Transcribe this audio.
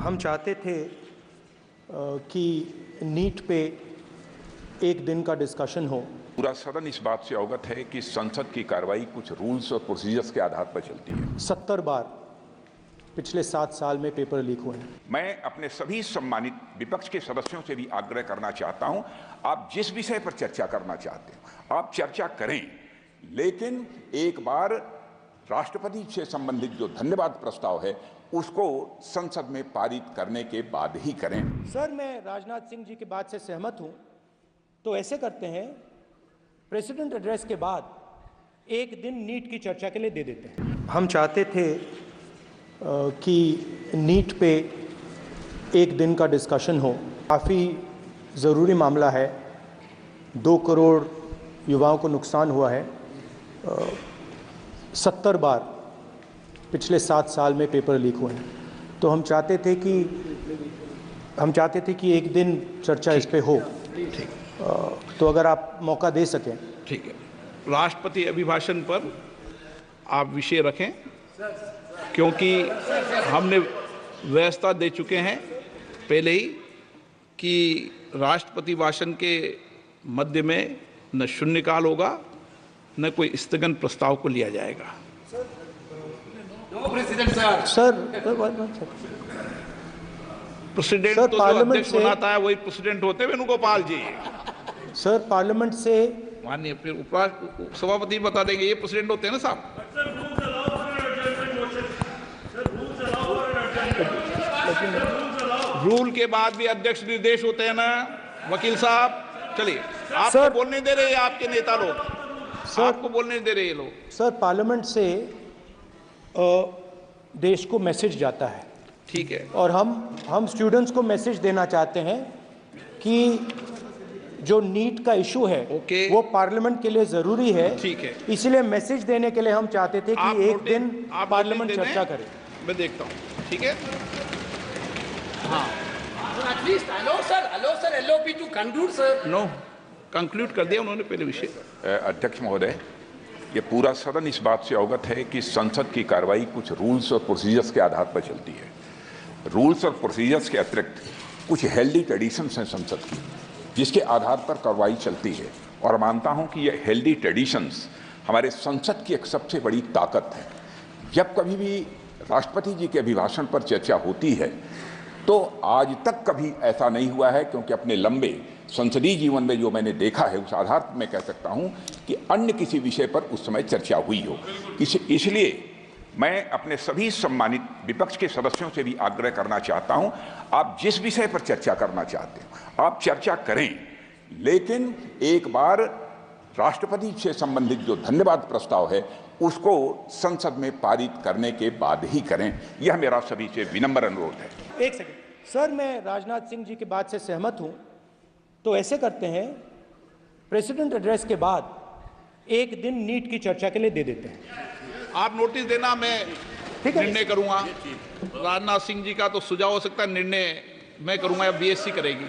हम चाहते थे कि नीट पे एक दिन का डिस्कशन हो। पूरा सदन इस बात से अवगत है कि संसद की कार्रवाई कुछ रूल्स और प्रोसीजर्स के आधार पर चलती है। 70 बार पिछले 7 साल में पेपर लीक हुए हैं। मैं अपने सभी सम्मानित विपक्ष के सदस्यों से भी आग्रह करना चाहता हूं, आप जिस विषय पर चर्चा करना चाहते हो आप चर्चा करें, लेकिन एक बार राष्ट्रपति से संबंधित जो धन्यवाद प्रस्ताव है उसको संसद में पारित करने के बाद ही करें। सर, मैं राजनाथ सिंह जी की बात से सहमत हूं, तो ऐसे करते हैं, प्रेसिडेंट एड्रेस के बाद एक दिन नीट की चर्चा के लिए दे देते हैं। हम चाहते थे कि नीट पे एक दिन का डिस्कशन हो। काफ़ी ज़रूरी मामला है, 2 करोड़ युवाओं को नुकसान हुआ है। 70 बार पिछले 7 साल में पेपर लीक हुए हैं, तो हम चाहते थे कि एक दिन चर्चा इस पे हो। तो अगर आप मौका दे सकें। ठीक है, राष्ट्रपति अभिभाषण पर आप विषय रखें, क्योंकि हमने व्यवस्था दे चुके हैं पहले ही कि राष्ट्रपति भाषण के मध्य में न शून्यकाल होगा न कोई स्थगन प्रस्ताव को लिया जाएगा। प्रेसिडेंट तो जो अध्यक्ष बनाता है वही प्रेसिडेंट होते हैं वेणुगोपाल जी। सर, पार्लियामेंट से माननीय फिर सभापति बता देंगे, ये प्रेसिडेंट होते हैं ना साहब। रूल के बाद भी अध्यक्ष निर्देश होते हैं ना वकील साहब। चलिए, आपको बोलने दे रहे हैं आपके नेता लोग, आपको बोलने दे रहे हैं लोग। सर, पार्लियामेंट से देश को मैसेज जाता है। ठीक है, और हम स्टूडेंट्स को मैसेज देना चाहते हैं कि जो नीट का इशू है वो पार्लियामेंट के लिए जरूरी है। ठीक है, इसलिए मैसेज देने के लिए हम चाहते थे कि एक दिन पार्लियामेंट चर्चा करे। मैं देखता हूँ, ठीक है। हाँ, नो कंक्लूड कर दिया उन्होंने पहले विषय। अध्यक्ष महोदय, ये पूरा सदन इस बात से अवगत है कि संसद की कार्रवाई कुछ रूल्स और प्रोसीजर्स के आधार पर चलती है। रूल्स और प्रोसीजर्स के अतिरिक्त कुछ हेल्दी ट्रेडिशंस हैं संसद की, जिसके आधार पर कार्रवाई चलती है। और मानता हूं कि ये हेल्दी ट्रेडिशंस हमारे संसद की एक सबसे बड़ी ताकत है। जब कभी भी राष्ट्रपति जी के अभिभाषण पर चर्चा होती है तो आज तक कभी ऐसा नहीं हुआ है, क्योंकि अपने लंबे संसदीय जीवन में जो मैंने देखा है उस आधार पर मैं कह सकता हूं कि अन्य किसी विषय पर उस समय चर्चा हुई हो। इसलिए मैं अपने सभी सम्मानित विपक्ष के सदस्यों से भी आग्रह करना चाहता हूं, आप जिस विषय पर चर्चा करना चाहते हो आप चर्चा करें, लेकिन एक बार राष्ट्रपति से संबंधित जो धन्यवाद प्रस्ताव है उसको संसद में पारित करने के बाद ही करें। यह मेरा सभी से विनम्र अनुरोध है। एक सेकंड सर, मैं राजनाथ सिंह जी की बात से सहमत हूं, तो ऐसे करते हैं, प्रेसिडेंट एड्रेस के बाद एक दिन नीट की चर्चा के लिए दे देते हैं। आप नोटिस देना, मैं निर्णय करूंगा। राजनाथ सिंह जी का तो सुझाव हो सकता है, निर्णय मैं करूंगा या बीएससी करेगी।